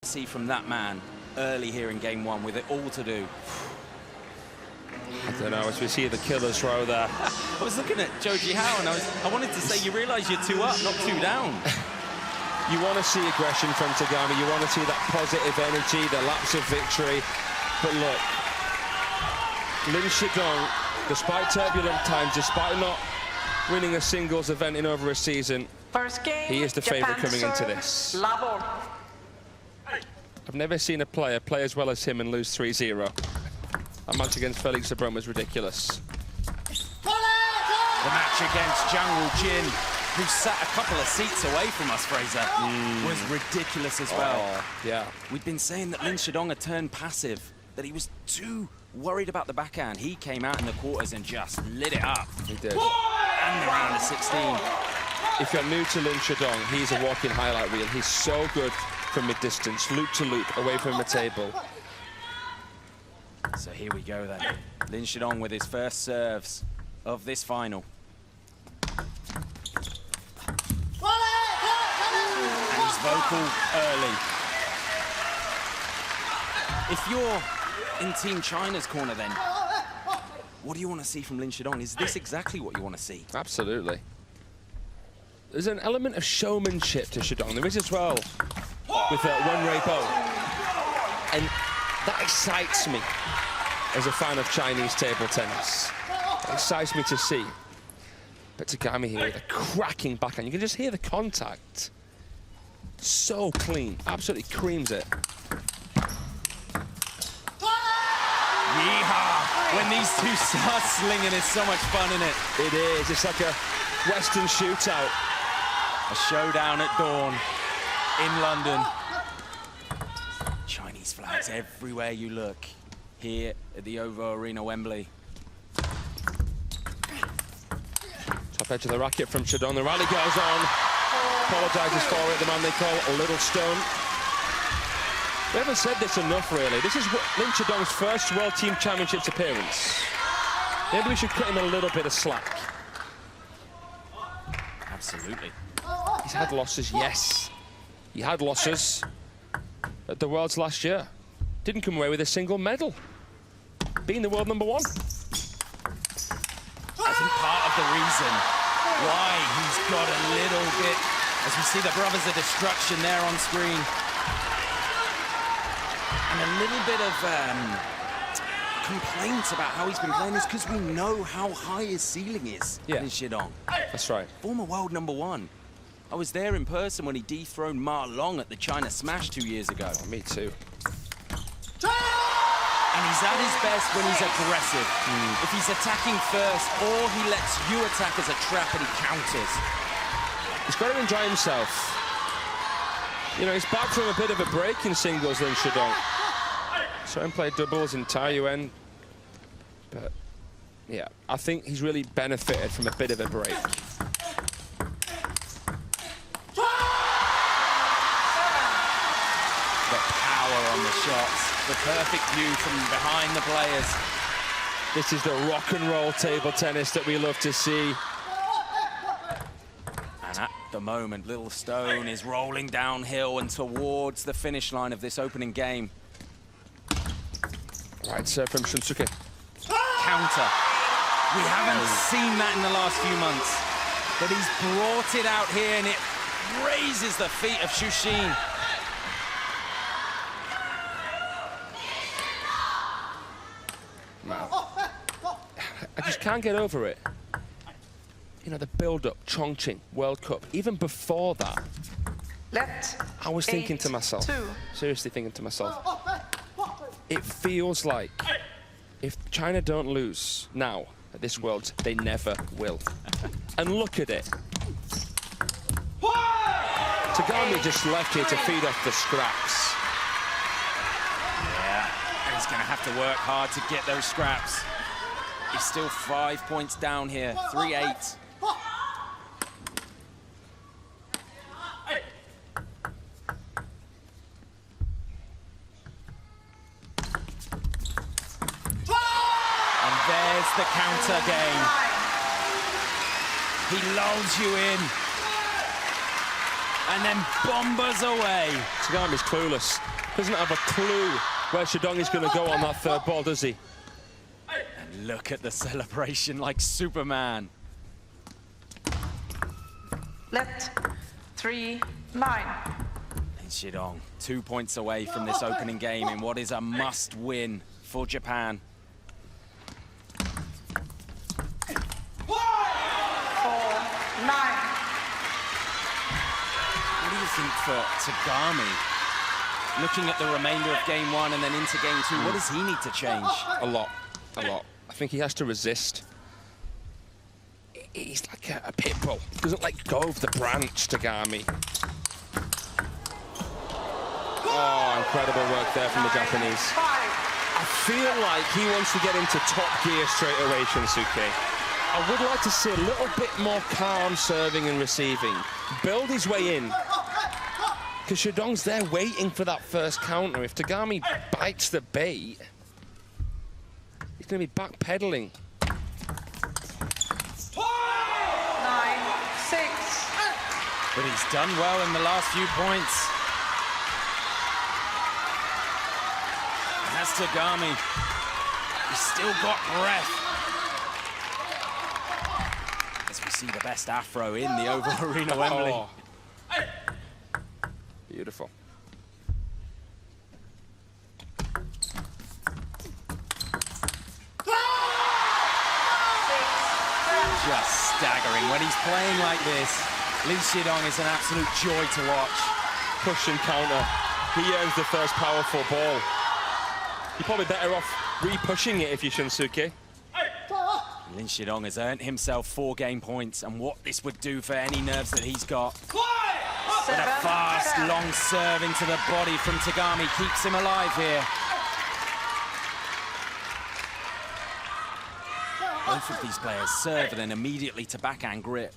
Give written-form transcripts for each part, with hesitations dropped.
See from that man early here in game one with it all to do. I don't know, as we see the killer's row there. I was looking at Joji Howe and I wanted to say, you realise you're 2 up, not 2 down. You want to see aggression from Tagami, you want to see that positive energy, the lapse of victory. But look, Lin Shidong, despite turbulent times, despite not winning a singles event in over a season, he is the favourite coming into this. I've never seen a player play as well as him and lose 3-0. That match against Felix Lebrun was ridiculous. The match against Zhang Jin, who sat a couple of seats away from us, Fraser, was ridiculous as well. Oh, yeah. We'd been saying that Lin Shidong had turned passive, that he was too worried about the backhand. He came out in the quarters and just lit it up. He did. And the round of 16. If you're new to Lin Shidong, he's a walking highlight reel. He's so good from mid-distance, loop to loop, away from the table. So here we go then. Lin Shidong with his first serves of this final. And he's vocal early. If you're in Team China's corner then, what do you want to see from Lin Shidong? Is this exactly what you want to see? Absolutely. There's an element of showmanship to Shidong. There is as well with Wen Reibo. And that excites me as a fan of Chinese table tennis. It excites me to see. But Tagami here with a cracking backhand. You can just hear the contact. So clean, absolutely creams it. Yeehaw! When these two start slinging, it's so much fun, isn't it? It is. It's like a Western shootout. A showdown at dawn in London. Chinese flags everywhere you look here at the OVO Arena, Wembley. Top edge of the racket from Shidong. The rally goes on. Apologises for it, the man they call a little stone. We haven't said this enough, really. This is Lin Shidong's first World Team Championships appearance. Maybe we should cut him a little bit of slack. Absolutely. He's had losses, yes. He had losses at the Worlds last year. Didn't come away with a single medal, being the world #1. I think part of the reason why he's got a little bit, as we see the Brothers of Destruction there on screen, and a little bit of complaints about how he's been playing is because we know how high his ceiling is in Shidong. That's right. Former world #1. I was there in person when he dethroned Ma Long at the China Smash 2 years ago. Oh, me too. And he's at his best when he's aggressive. If he's attacking first, or he lets you attack as a trap and he counters. He's got to enjoy himself. You know, he's back from a bit of a break in singles, Lin Shidong. Saw him play doubles in Taiyuan. But, yeah, I think he's really benefited from a bit of a break. On the shots, the perfect view from behind the players. This is the rock and roll table tennis that we love to see. And at the moment, Little Stone is rolling downhill and towards the finish line of this opening game. Right serve from Shunsuke. Counter. We haven't seen that in the last few months, but he's brought it out here and it raises the feet of Shushin. I just can't get over it. You know, the build-up, Chongqing, World Cup, even before that, I was thinking to myself, seriously thinking to myself, it feels like if China don't lose now at this Worlds, they never will. And look at it. Tagami just left here to feed off the scraps. Yeah, and he's going to have to work hard to get those scraps. He's still 5 points down here, 3-8. And there's the counter game. He lulls you in. and then bombers away. Tagami's clueless. Doesn't have a clue where Shidong is going to go on that third ball, does he? And look at the celebration like Superman. Left, 3-9. And Shidong, 2 points away from this opening game in what is a must-win for Japan. 4-9. What do you think for Tagami? Looking at the remainder of game one and then into game two, what does he need to change? A lot. I think he has to resist. He's like a pit bull. Doesn't let go of the branch, Tagami. Oh, incredible work there from the Japanese. I feel like he wants to get into top gear straight away, Shunsuke. I would like to see a little bit more calm serving and receiving. Build his way in. Because Shidong's there waiting for that first counter. If Tagami bites the bait, he's going to be backpedaling. 9-6. But he's done well in the last few points. And that's Tagami. He's still got breath. As we see the best afro in the Oval Arena, Wembley. Oh. Beautiful. Just staggering. When he's playing like this, Lin Shidong is an absolute joy to watch. Push and counter. He earns the first powerful ball. You're probably better off re-pushing it if you're Shunsuke. Lin Shidong has earned himself 4 game points, and what this would do for any nerves that he's got. But a fast, long serve into the body from Tagami keeps him alive here. Both of these players serve and then immediately to backhand grip.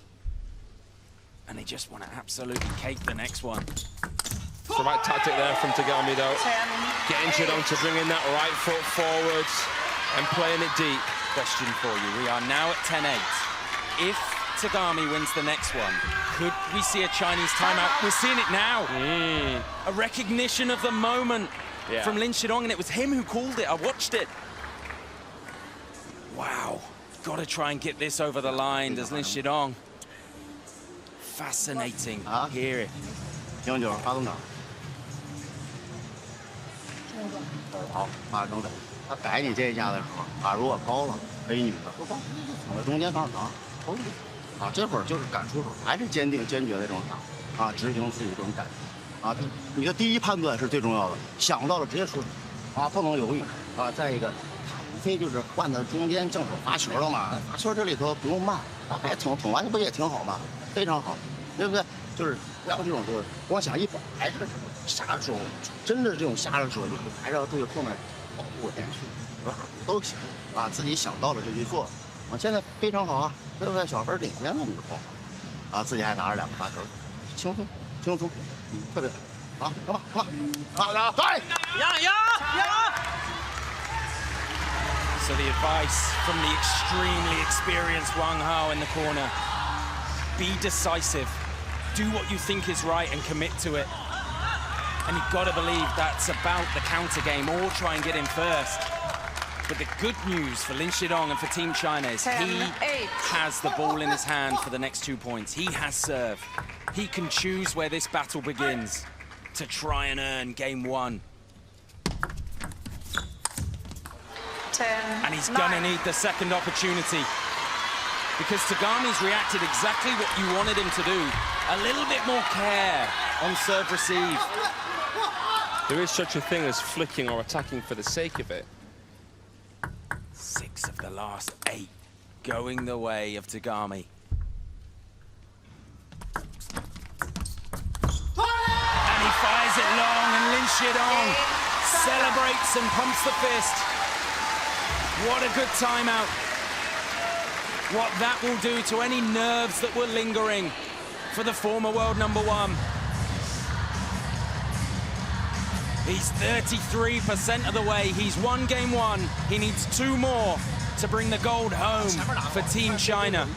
And they just want to absolutely cake the next one. It's the right tactic there from Tagami, though. Getting Shidong to bring in that right foot forwards and playing it deep. Question for you. We are now at 10-8. If Tagami wins the next one, could we see a Chinese timeout? We're seeing it now. A recognition of the moment from Lin Shidong, and it was him who called it. I watched it. Wow. Got to try and get this over the line, does Lin Shidong. Fascinating. Hear it. 09发动场，好，马上等。他摆你这一下的时候，如果高了，可以女的不高，我中间放长，头这会儿就是敢出手，还是坚定坚决的这种打，执行自己这种感觉，你的第一判断是最重要的，想到了直接出手，不能犹豫，再一个，无非就是换到中间正好发球了嘛，发球这里头不用慢，捅完不也挺好吗？非常好，对不对？就是要这种就是光想一摆，还是下手，真的这种下着手，你还是要注意后面保护点，是吧？都行自己想到了就去做，现在非常好对不对？小分领先了以后，自己还拿着2个发球，轻松，特别好，come on，对，呀！ So the advice from the extremely experienced Wang Hao in the corner, be decisive, do what you think is right and commit to it. And you've got to believe that's about the counter game or try and get in first. But the good news for Lin Shidong and for Team China is he has the ball in his hand for the next 2 points. He has serve. He can choose where this battle begins to try and earn game 1. And he's gonna need the second opportunity because Tagami's reacted exactly what you wanted him to do. A little bit more care on serve receive. There is such a thing as flicking or attacking for the sake of it. 6 of the last 8 going the way of Tagami. And he fires it long, and Lin Shidong celebrates and pumps the fist. What a good timeout. What that will do to any nerves that were lingering for the former world #1. He's 33% of the way. He's won game 1. He needs 2 more to bring the gold home for Team China.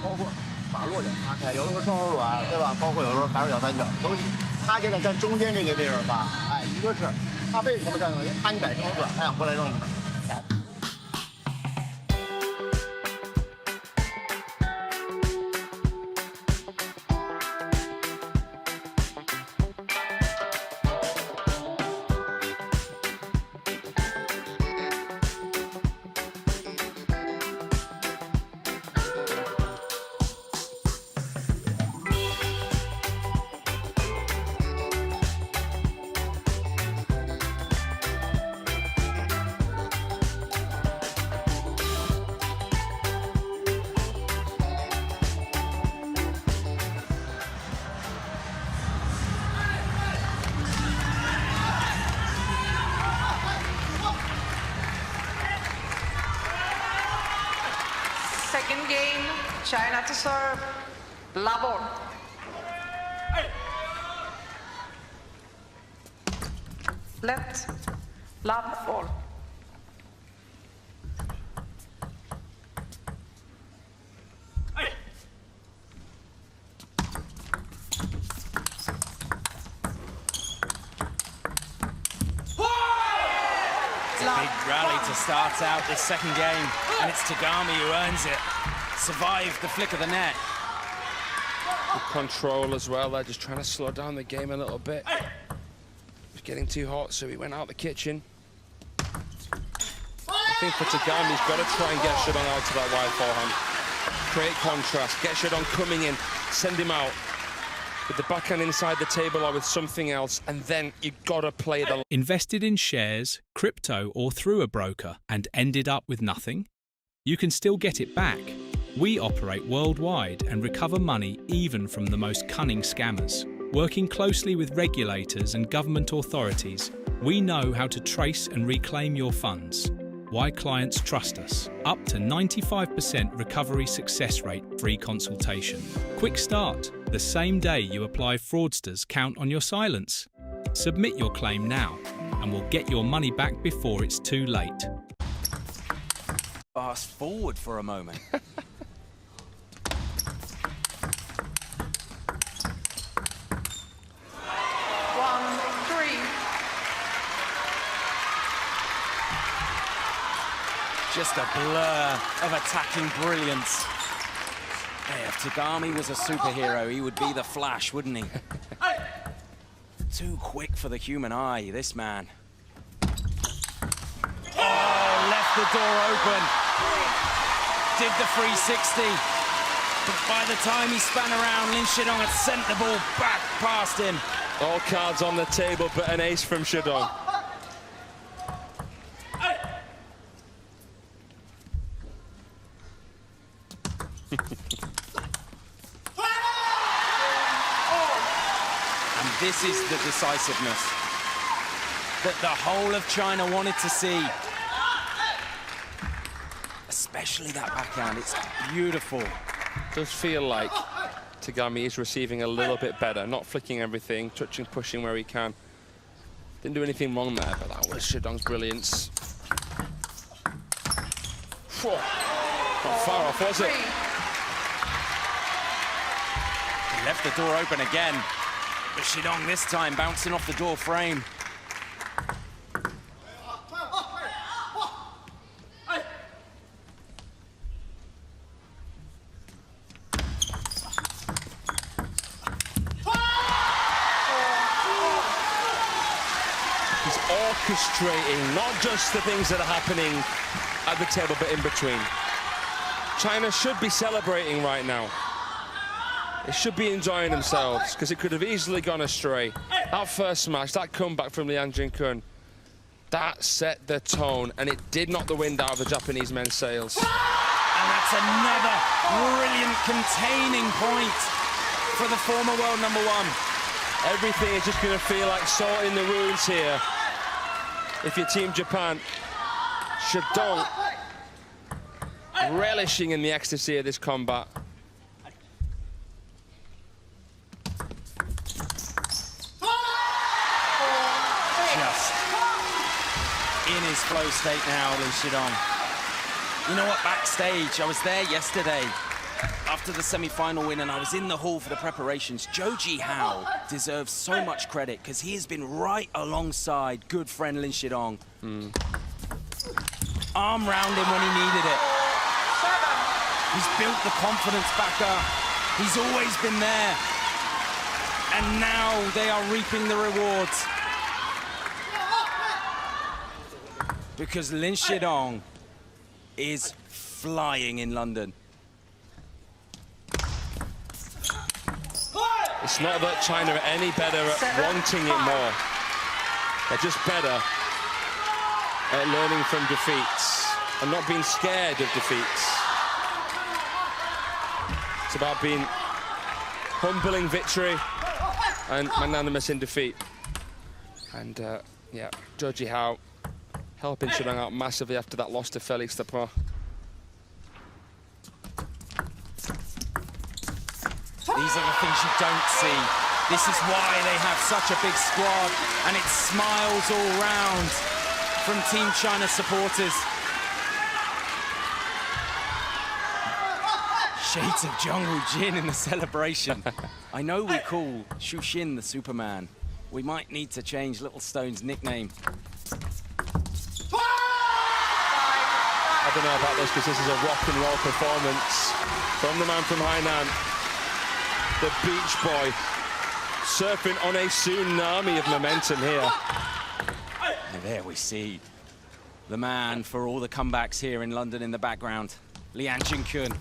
包括把落脚拉开，有的时候双手软，对吧？包括有时候还是小三角都行。他现在站中间这个地方吧，哎，一个是他为什么站中间？怕你摆双转，他想回来让你。Second game, China to serve. Love all. Let love all. Big rally to start out this second game, and it's Tagami who earns it. Survived the flick of the net. Good control as well. They're just trying to slow down the game a little bit. It's getting too hot, so he went out the kitchen. I think for Tagami, he's got to try and get Shidong out to that wide forehand. Create contrast, get Shidong coming in, send him out with the backhand inside the table or with something else, and then you've got to play the... Invested in shares, crypto or through a broker and ended up with nothing? You can still get it back. We operate worldwide and recover money even from the most cunning scammers. Working closely with regulators and government authorities, we know how to trace and reclaim your funds. Why clients trust us. Up to 95% recovery success rate, free consultation. Quick start. The same day you apply, fraudsters count on your silence. Submit your claim now and we'll get your money back before it's too late. Fast forward for a moment. 1-3. Just a blur of attacking brilliance. Hey, if Tagami was a superhero, he would be the Flash, wouldn't he? Too quick for the human eye, this man. Oh, left the door open. Did the 360. But by the time he span around, Lin Shidong had sent the ball back past him. All cards on the table, but an ace from Shidong. And this is the decisiveness that the whole of China wanted to see. Especially that backhand, it's beautiful. Does feel like Tagami is receiving a little bit better, not flicking everything, touching, pushing where he can. Didn't do anything wrong there, but that was Shidong's brilliance. Not far off, was it? He left the door open again, but Shidong this time bouncing off the door frame. He's orchestrating not just the things that are happening at the table, but in between. China should be celebrating right now. They should be enjoying themselves, because it could have easily gone astray. That first match, that comeback from Liang Jinkun, that set the tone, and it did knock the wind out of the Japanese men's sails. And that's another brilliant containing point for the former world number one. Everything is just going to feel like salt in the wounds here. If you're Team Japan, Shidong relishing in the ecstasy of this combat. Just in his flow state now, Liu Shidong. You know what, backstage, I was there yesterday. after the semi-final win, and I was in the hall for the preparations. Joji Hao deserves so much credit because he has been right alongside good friend Lin Shidong. Arm round him when he needed it. He's built the confidence back up. He's always been there. And now they are reaping the rewards. Because Lin Shidong is flying in London. It's not that China are any better at wanting it more. They're just better at learning from defeats and not being scared of defeats. It's about being humbling victory and magnanimous in defeat. And yeah, Joji Hao helping Shidong out massively after that loss to Felix Tapar. These are the things you don't see. This is why they have such a big squad, and it smiles all round from Team China supporters. Shades of Zhang Wujin in the celebration. I know we call Xu Xin the Superman. We might need to change Little Stone's nickname. I don't know about this because this is a rock and roll performance from the man from Hainan. The beach boy surfing on a tsunami of momentum here. And there we see the man for all the comebacks here in London in the background, Lian Jinkun.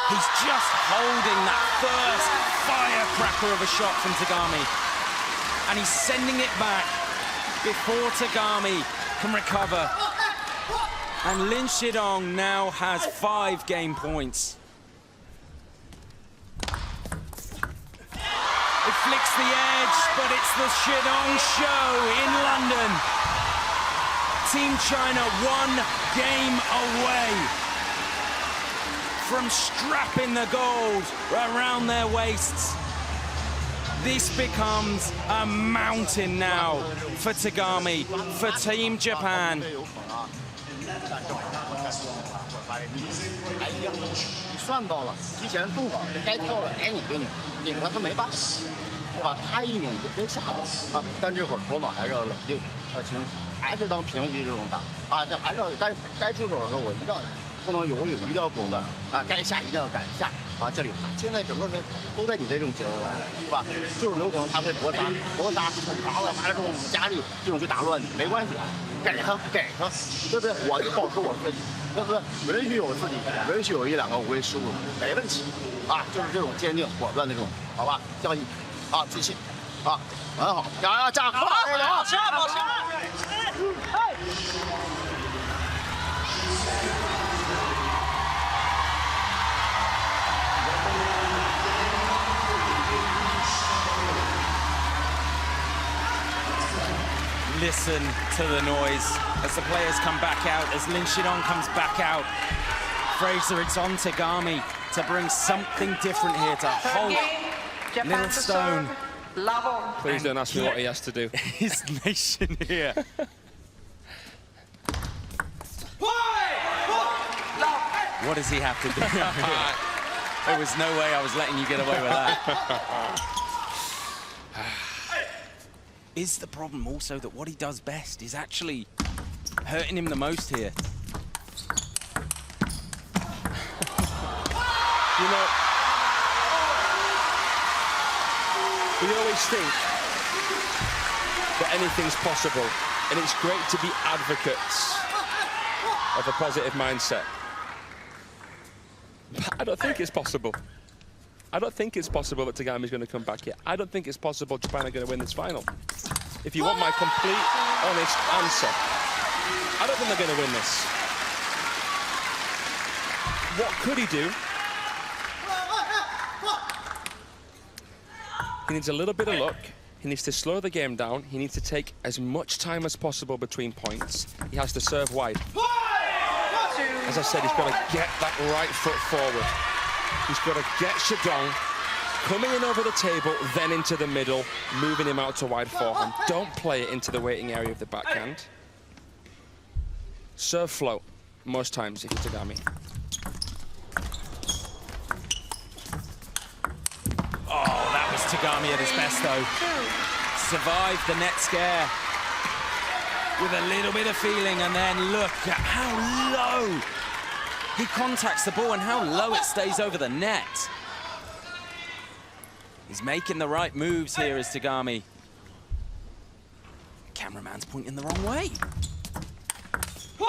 He's just holding that first firecracker of a shot from Tagami. And he's sending it back before Tagami can recover. And Lin Shidong now has 5 game points. It flicks the edge, but it's the Shidong show in London. Team China 1 game away from strapping the gold around their waists. This becomes a mountain now for Tagami, for Team Japan. 你算到了，提前动好，该跳了，该你给你，顶了他没办法，对吧？他一拧就别下了啊！但这会儿头脑还是要冷静，要清醒，还是当平局这种打啊！这还是要该出手的时候，我一定要不能犹豫，一定要果断啊！该下一定要敢下啊！这里现在整个人都在你这种节奏来了，是吧？就是有可能他会搏杀很长了，完了之后我们加力这种去打乱你，没关系，给他，对不对？我就保持我自己。 就是允许有自己，允许有1、2个无谓失误，没问题，啊，就是这种坚定果断的这种，好吧？相信，啊，自信，啊，很好，加快点啊！保持。Listen to the noise as the players come back out, as Lin Shidong comes back out. Fraser, it's on Tagami to bring something different here to hold Little Stone. Please don't ask me what he has to do. His nation here. What does he have to do? There was no way I was letting you get away with that. Is the problem also that what he does best is actually hurting him the most here? You know, we always think that anything's possible, and it's great to be advocates of a positive mindset. But I don't think it's possible. I don't think it's possible that Tagami's going to come back here. I don't think it's possible Japan are going to win this final. If you want my complete, honest answer, I don't think they're going to win this. What could he do? He needs a little bit of luck. He needs to slow the game down. He needs to take as much time as possible between points. He has to serve wide. As I said, he's got to get that right foot forward. He's got to get Shidong coming in over the table, then into the middle, moving him out to wide forehand. Don't play it into the waiting area of the backhand. Serve float most times if you're Tagami. Tagami at his best, though. Survived the net scare with a little bit of feeling, and then look at how low he contacts the ball and how low it stays over the net. He's making the right moves here as Tagami. Cameraman's pointing the wrong way. 2-4.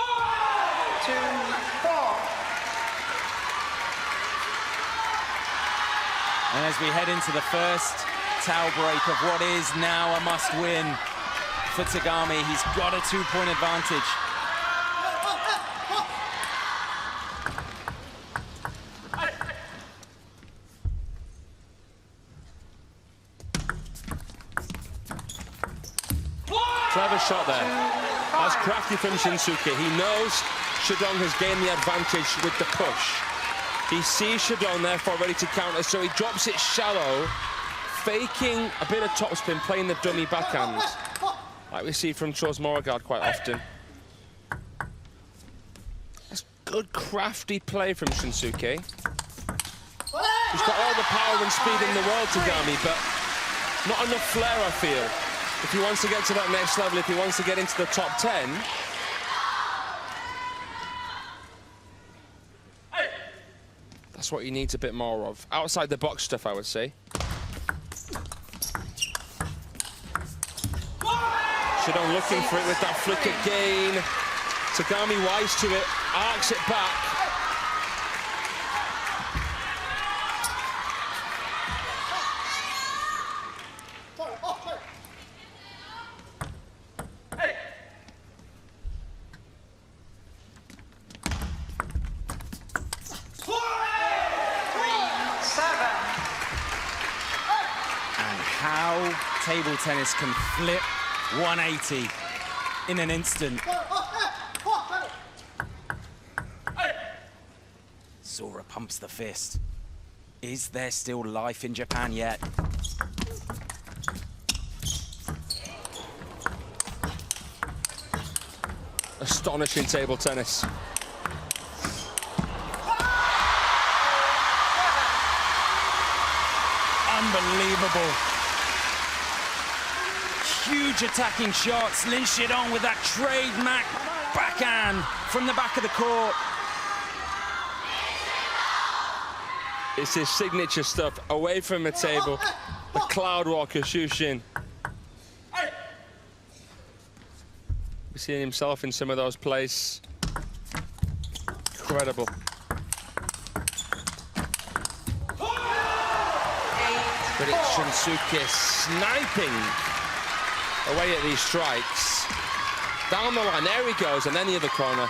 And as we head into the first towel break of what is now a must-win for Tagami, he's got a 2-point advantage. Clever shot there. That's crafty from Shinsuke. He knows Shidong has gained the advantage with the push. He sees Shidong therefore ready to counter, so he drops it shallow, faking a bit of topspin, playing the dummy backhand, like we see from Charles Moragard quite often. That's good crafty play from Shinsuke. He's got all the power and speed in the world, Tagami, but not enough flair, I feel. If he wants to get to that next level, if he wants to get into the top 10, that's what he needs a bit more of. Outside the box stuff, I would say. Shidong looking for it with that flick again. Tagami wise to it, arcs it back. Table tennis can flip 180 in an instant. Sora pumps the fist. Is there still life in Japan yet? Astonishing table tennis. Unbelievable. Huge attacking shots. Lin Shidong with that trademark backhand from the back of the court. It's his signature stuff, away from the table. The cloud walker, Shushin. We're seeing himself in some of those plays. Incredible. But it's Shinsuke sniping away at these strikes. Down the line, there he goes, and then the other corner.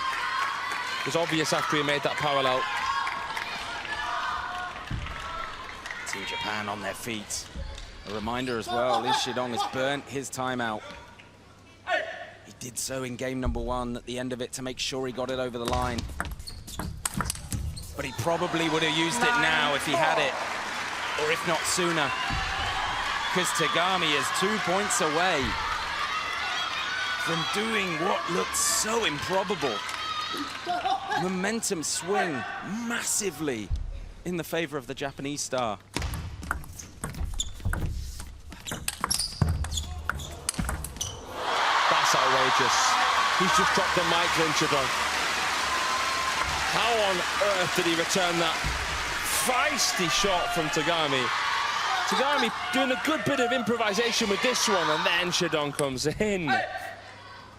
It was obvious after he made that parallel. Team Japan on their feet. A reminder as well, Lin Shidong has burnt his timeout. He did so in game number 1 at the end of it to make sure he got it over the line. But he probably would have used it now if he had it, or if not sooner. Because Tagami is 2 points away from doing what looked so improbable. Momentum swing massively in the favor of the Japanese star. That's outrageous. He's just dropped the mic, Lin Shidong. How on earth did he return that feisty shot from Tagami? Tagami doing a good bit of improvisation with this one, and then Shidong comes in.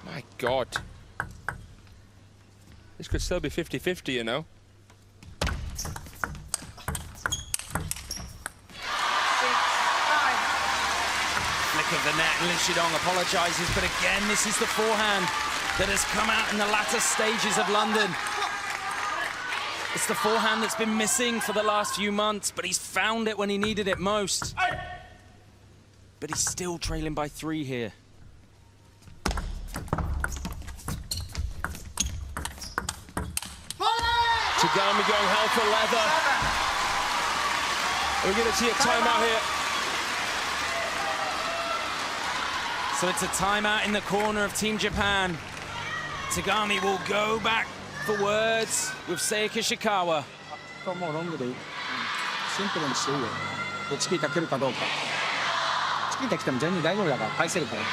My God. This could still be 50-50, you know. Flick of the net, and Lin Shidong apologizes, but again, this is the forehand that has come out in the latter stages of London. It's the forehand that's been missing for the last few months, but he's found it when he needed it most. But he's still trailing by 3 here. Tagami going hell for leather. We're going to see a timeout here. So it's a timeout in the corner of Team Japan. Tagami will go back for words with Seiki Ishikawa. もうロングでシンプルにしていいよ。どっちにかけるかどうか。キータ来ても全然大丈夫だから返せるから。フ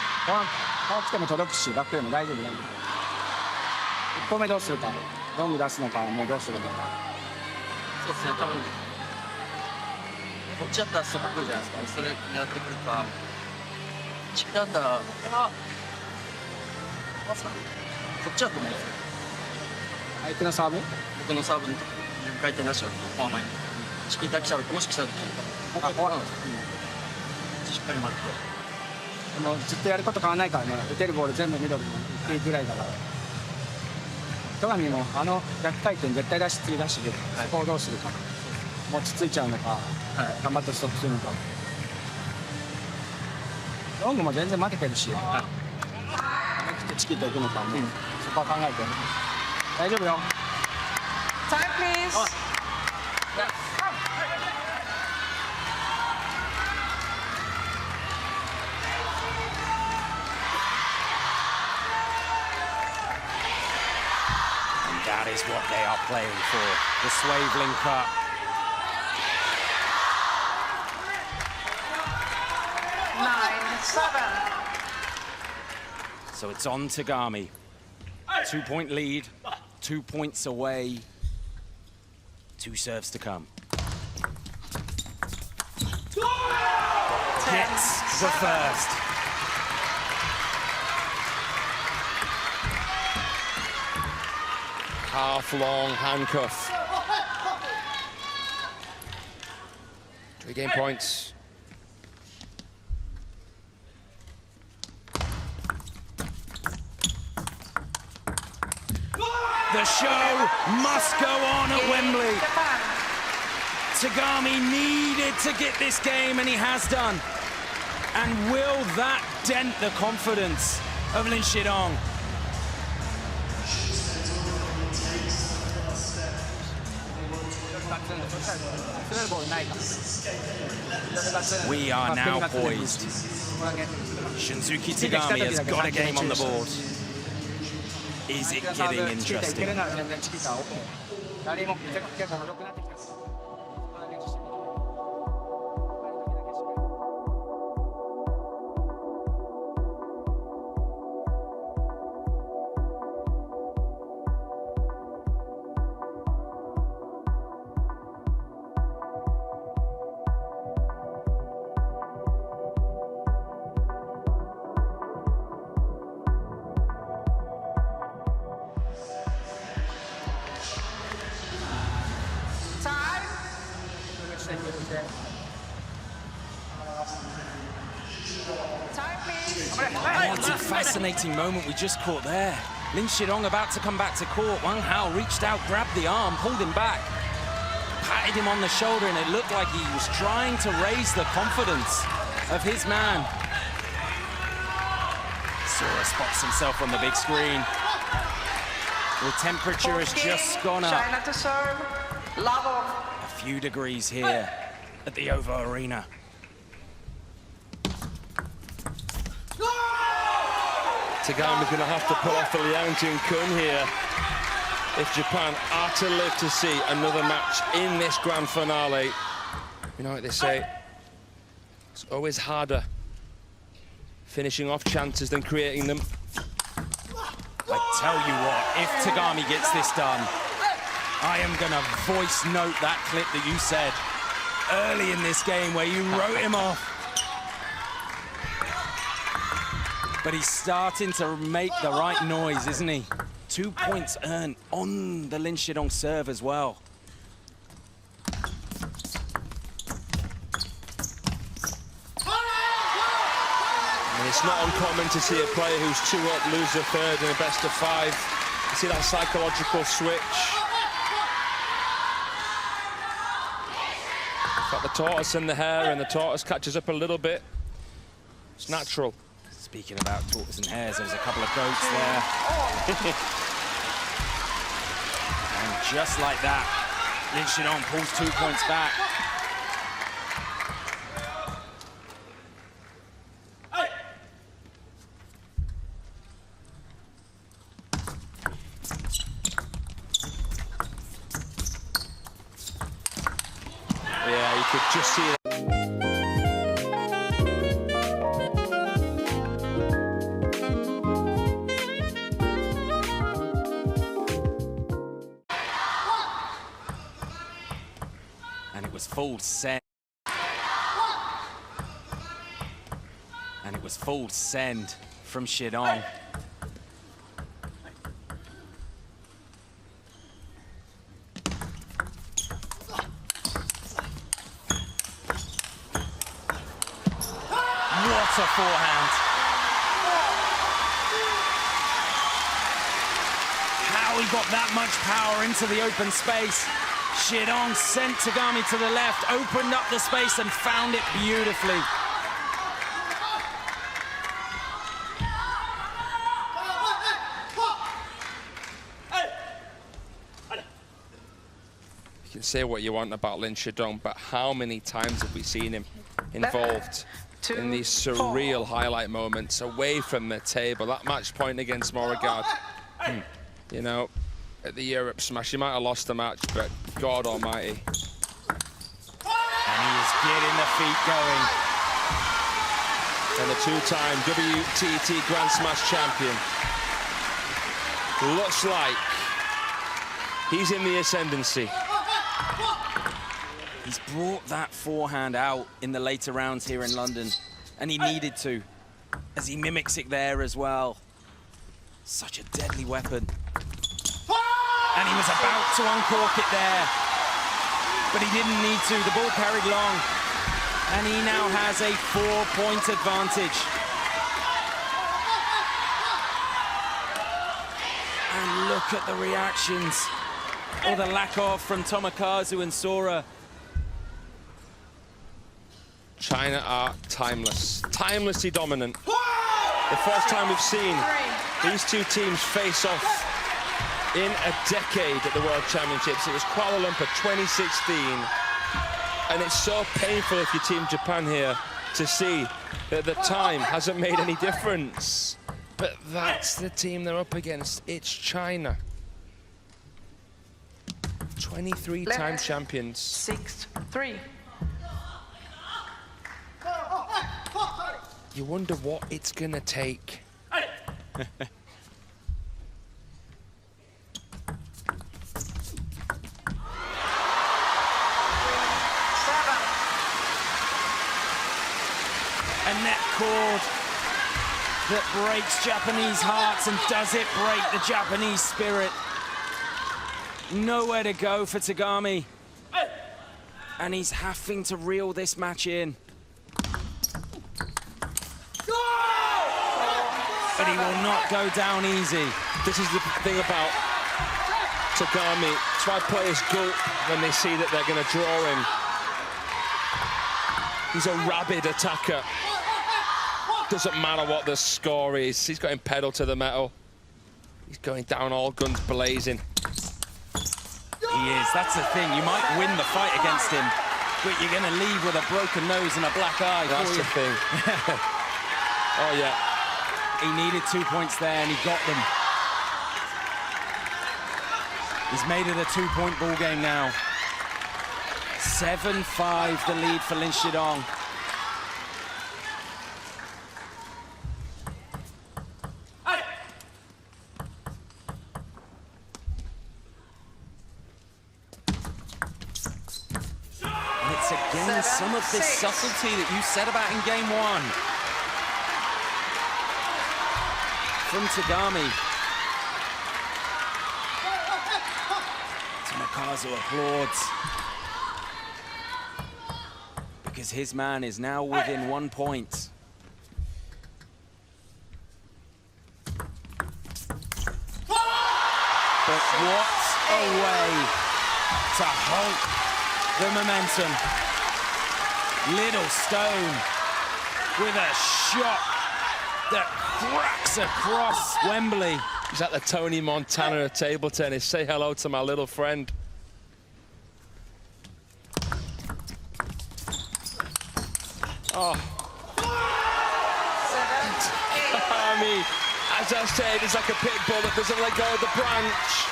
ォア来ても届くし、バックでも大丈夫だから。1歩目どうするか、ロング出すのか、もうどうするのか。そうですね、多分こっちだったらストップ来るじゃないですか。それ狙ってくるか。こっちだったら、こっちだと思うんですよ。相手のサーブ僕のサーブに10回転出しちゃうと、フォア前に。チキータ来ちゃうと、もし来た時に、僕はフォアなんですよ。しっかり待って。もうずっとやること変わらないからね、打てるボール全部ミドルに打っていくぐらいだから。戸上も逆回転絶対出し次出してくる、はい、そこをどうするか、もう落ち着いちゃうのか、はい、頑張ってストップするのか。ロングも全然負けてるし、思い切ってチキッといくのか、そこは考えて大丈夫よ。Time, please. That is what they are playing for, the Swaveling Cup. So it's on Tagami. 2-point lead, 2 points away, 2 serves to come. Gets the first. Half-long handcuff. 3 game points. The show must go on at Wembley. Tagami needed to get this game, and he has done. And will that dent the confidence of Lin Shidong? We are now poised. Shunsuke Tagami has got a game on the board. Is it getting interesting? What a fascinating moment we just caught there. Lin Shidong about to come back to court. Wang Hao reached out, grabbed the arm, pulled him back, patted him on the shoulder, and it looked like he was trying to raise the confidence of his man. Sora spots himself on the big screen. The temperature has just gone up. China to serve. Love. A few degrees here at the OVO Arena. Tagami's going to have to pull off a Liang Jin-kun here if Japan are to live to see another match in this grand finale. You know what they say, it's always harder finishing off chances than creating them. I tell you what, if Tagami gets this done, I am going to voice note that clip that you said early in this game where you wrote him off. But he's starting to make the right noise, isn't he? 2 points earned on the Lin Shidong serve as well. And it's not uncommon to see a player who's 2 up lose a third in a best of 5. You see that psychological switch. Got the tortoise in the hair, and the tortoise catches up a little bit. It's natural. Speaking about tortoise and hares, there's a couple of goats there. And just like that, Lin Shidong pulls 2 points back. Yeah, you could just see that. full send. And it was full send from Shidong. What a forehand. How he got that much power into the open space. Shidong sent Tagami to the left, opened up the space and found it beautifully. You can say what you want about Lin Shidong, but how many times have we seen him involved in these surreal highlight moments away from the table? That match point against Morigard, you know, at the Europe Smash, he might have lost the match, but God almighty. And he is getting the feet going. And the two-time WTT Grand Smash champion. Looks like he's in the ascendancy. He's brought that forehand out in the later rounds here in London, and he needed to, as he mimics it there as well. Such a deadly weapon. And he was about to uncork it there, but he didn't need to. The ball carried long, and he now has a 4-point advantage. And look at the reactions, or the lack of, from Tomokazu and Sora. China are timeless, timelessly dominant. The first time we've seen these two teams face off in a decade at the World Championships. It was Kuala Lumpur 2016. And it's so painful if you're Team Japan here to see that the time hasn't made any difference. But that's the team they're up against. It's China. 23-time champions. 6-3. You wonder what it's gonna take. A net cord that breaks Japanese hearts, and does it break the Japanese spirit? Nowhere to go for Tagami. And he's having to reel this match in. But he will not go down easy. This is the thing about Tagami. It's why players go when they see that they're going to draw him. He's a rabid attacker. Doesn't matter what the score is. He's got him pedal to the metal. He's going down all guns blazing. He is. That's the thing. You might win the fight against him, but you're going to leave with a broken nose and a black eye. That's the thing. Oh, yeah. He needed 2 points there, and he got them. He's made it a 2-point ball game now. 7-5 the lead for Lin Shidong. And it's again some of this subtlety that you said about in game one. From Tagami. Tomokazu applauds. Because his man is now within 1 point. But what a way to halt the momentum. Little Stone with a shot that cracks across Wembley. He's at the Tony Montana of table tennis. Say hello to my little friend. Oh. I mean, as I said, it's like a pit bull that doesn't let go of the branch.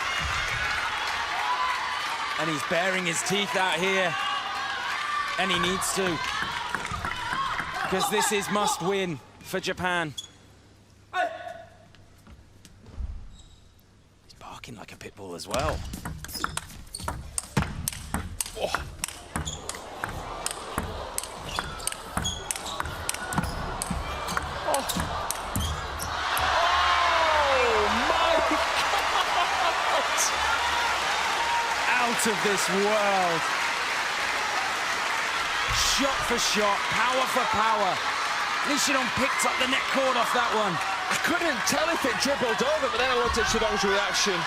And he's baring his teeth out here. And he needs to. Because this is must win for Japan. He's barking like a pit bull as well. Oh. out of this world. Shot for shot, power for power. Lin Shidong picked up the net cord off that one. I couldn't tell if it dribbled over, but then I looked at Shidong's reaction.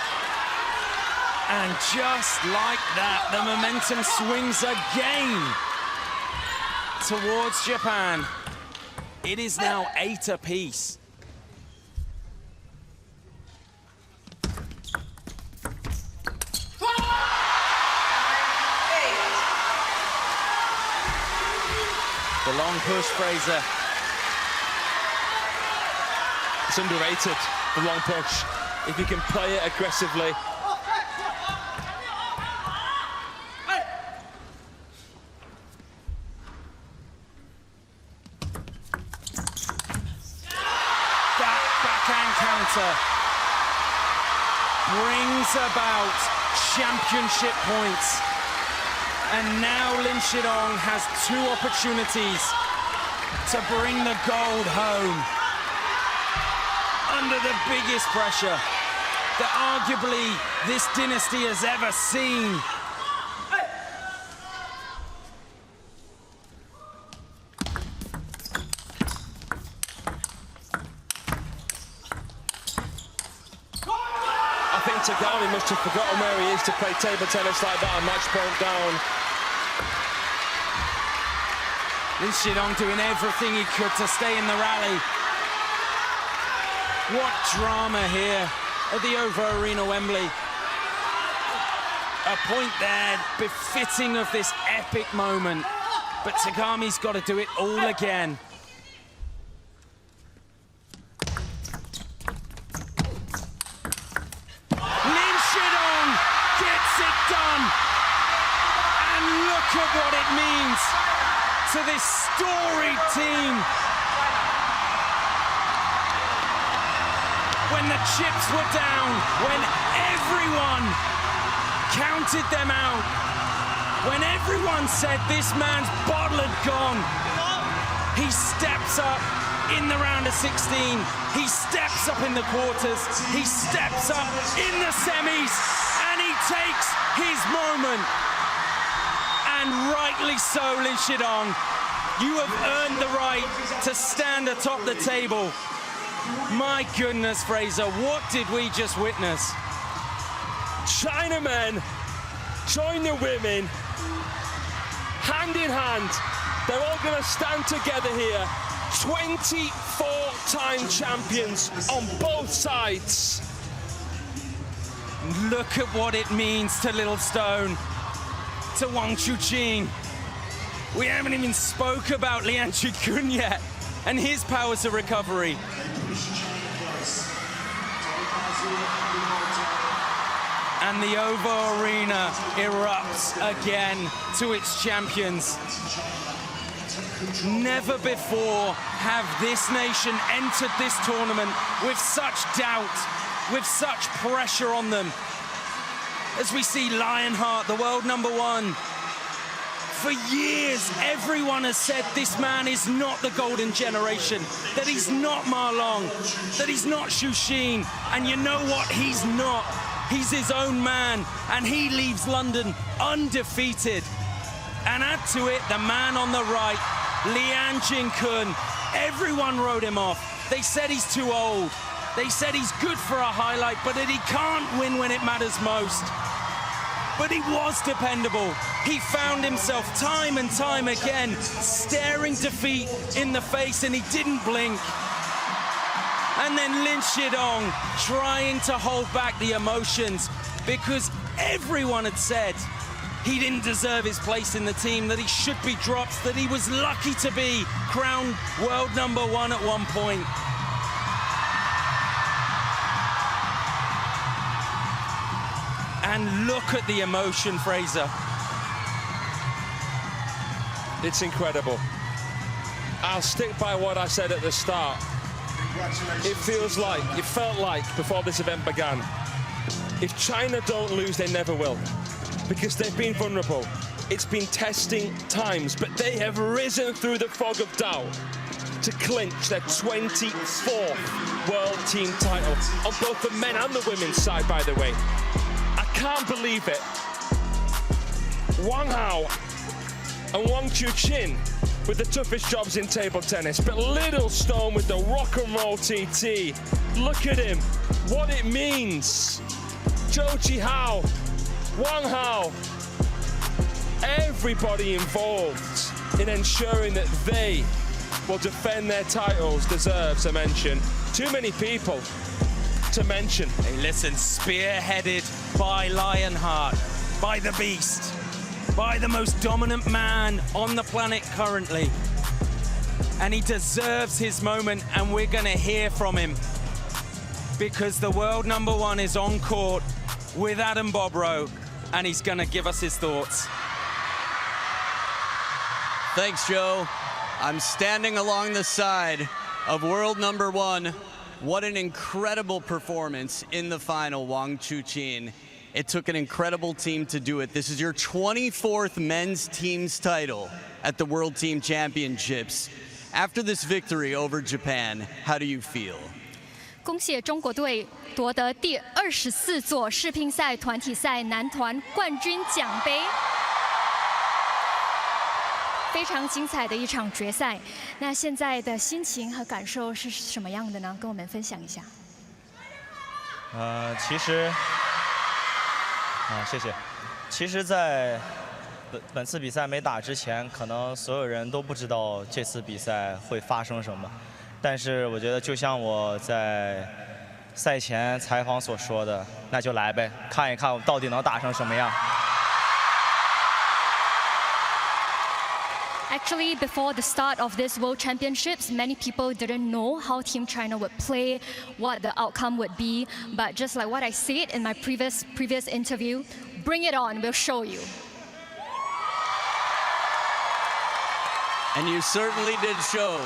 And just like that, the momentum swings again towards Japan. It is now 8 apiece. The long push, Fraser. It's underrated, the long push. If you can play it aggressively. That backhand counter brings about championship points. And now Lin Shidong has 2 opportunities to bring the gold home. Under the biggest pressure that arguably this dynasty has ever seen. I think Tagami must have forgotten where he is to play table tennis like that, a match point down. Lin Shidong doing everything he could to stay in the rally. What drama here at the OVO Arena, Wembley. A point there befitting of this epic moment. But Tagami's got to do it all again. Lin Shidong gets it done. And look at what it means to this storied team. When the chips were down, when everyone counted them out, when everyone said this man's bottle had gone, he steps up in the round of 16, he steps up in the quarters, he steps up in the semis, and he takes his moment. And rightly so, Lin Shidong, you have earned the right to stand atop the table. My goodness, Fraser, what did we just witness? Chinamen join the women, hand in hand. They're all going to stand together here. 24-time champions on both sides. Look at what it means to Little Stone, to Wang Chuqin. We haven't even spoke about Lian Chikun yet, and his powers of recovery. And the OVO Arena erupts again to its champions. Never before have this nation entered this tournament with such doubt, with such pressure on them. As we see Lionheart, the world #1. For years, everyone has said this man is not the golden generation, that he's not Ma Long, that he's not Xu Xin, and you know what? He's not. He's his own man, and he leaves London undefeated. And add to it, the man on the right, Lian Jinkun. Everyone wrote him off. They said he's too old. They said he's good for a highlight, but that he can't win when it matters most. But he was dependable. He found himself time and time again staring defeat in the face, and he didn't blink. And then Lin Shidong trying to hold back the emotions, because everyone had said he didn't deserve his place in the team, that he should be dropped, that he was lucky to be crowned world #1 at one point. And look at the emotion, Fraser. It's incredible. I'll stick by what I said at the start. It felt like before this event began, if China don't lose, they never will, because they've been vulnerable. It's been testing times, but they have risen through the fog of doubt to clinch their 24th world team title on both the men and the women's side, by the way. I can't believe it. Wang Hao and Wang Chuqin with the toughest jobs in table tennis, but Little Stone with the rock and roll TT. Look at him, what it means. Zhou Jihao, Wang Hao, everybody involved in ensuring that they will defend their titles deserves a mention. Too many people to mention. Hey, listen, spearheaded by Lionheart, by the Beast, by the most dominant man on the planet currently. And he deserves his moment, and we're gonna hear from him because the world number one is on court with Adam Bobrow, and he's gonna give us his thoughts. Thanks, Joe. I'm standing along the side of world number one. What an incredible performance in the final, Wang Chuqin. It took an incredible team to do it. This is your 24th men's teams title at the World Team Championships. After this victory over Japan, how do you feel? 恭喜中国队夺得第24座世乒赛团体赛男团冠军奖杯。非常精彩的一场决赛，那现在的心情和感受是什么样的呢？跟我们分享一下。其实，谢谢。其实，在本次比赛没打之前，可能所有人都不知道这次比赛会发生什么。但是，我觉得就像我在赛前采访所说的，那就来呗，看一看我到底能打成什么样。 Actually, before the start of this World Championships, many people didn't know how Team China would play, what the outcome would be. But just like what I said in my previous interview, bring it on, we'll show you. And you certainly did show.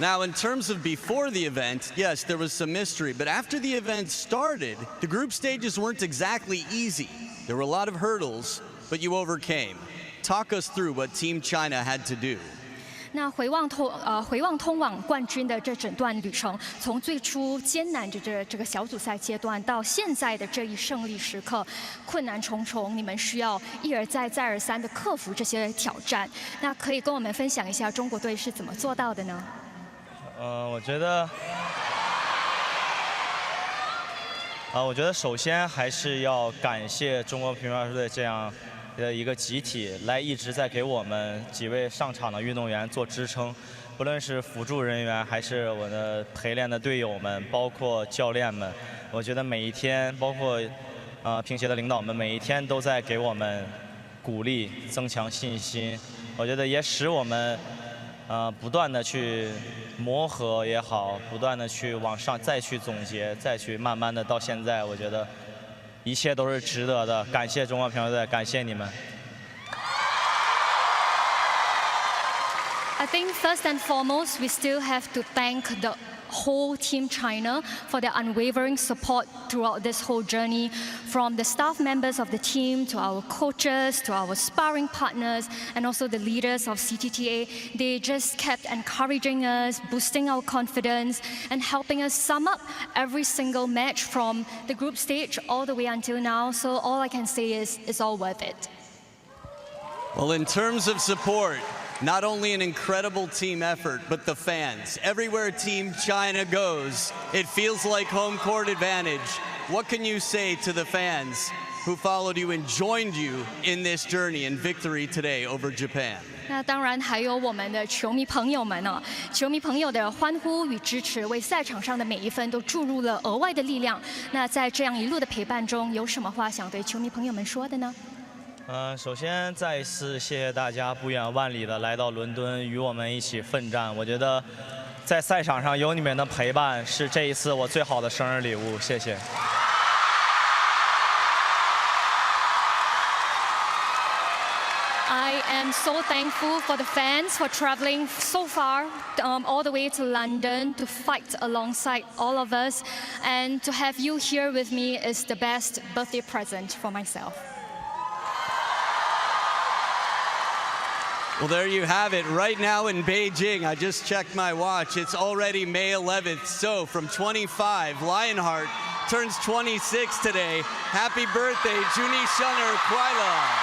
Now, in terms of before the event, yes, there was some mystery. But after the event started, the group stages weren't exactly easy. There were a lot of hurdles, but you overcame. Talk us through what Team China had to do. 那回望通往冠军的这整段旅程，从最初艰难的这个小组赛阶段，到现在的这一胜利时刻，困难重重，你们需要一而再再而三的克服这些挑战。那可以跟我们分享一下中国队是怎么做到的呢？我觉得首先还是要感谢中国乒乓球队这样的一个集体，来一直在给我们几位上场的运动员做支撑，不论是辅助人员还是我的陪练的队友们，包括教练们，我觉得每一天，包括乒协的领导们，每一天都在给我们鼓励，增强信心。我觉得也使我们不断的去磨合也好，不断的去往上再去总结，再去慢慢的到现在，我觉得一切都是值得的。感谢中国乒乓球队，感谢你们。I think first and foremost, we still have to thank the whole Team China for their unwavering support throughout this whole journey, from the staff members of the team to our coaches to our sparring partners and also the leaders of CTTA. They just kept encouraging us, boosting our confidence and helping us sum up every single match from the group stage all the way until now. So all I can say is it's all worth it. Well, in terms of support, not only an incredible team effort, but the fans. Everywhere Team China goes, it feels like home court advantage. What can you say to the fans who followed you and joined you in this journey and victory today over Japan? 那当然还有我们的球迷朋友们呢，球迷朋友的欢呼与支持，为赛场上的每一分都注入了额外的力量。那在这样一路的陪伴中，有什么话想对球迷朋友们说的呢？首先再一次谢谢大家不远万里的来到伦敦与我们一起奋战。我觉得在赛场上有你们的陪伴是这一次我最好的生日礼物，谢谢。I am so thankful for the fans for traveling so far, all the way to London to fight alongside all of us, and to have you here with me is the best birthday present for myself. Well, there you have it. Right now in Beijing, I just checked my watch. It's already May 11th. So from 25, Lionheart turns 26 today. Happy birthday, Juni Shunner Kwaila.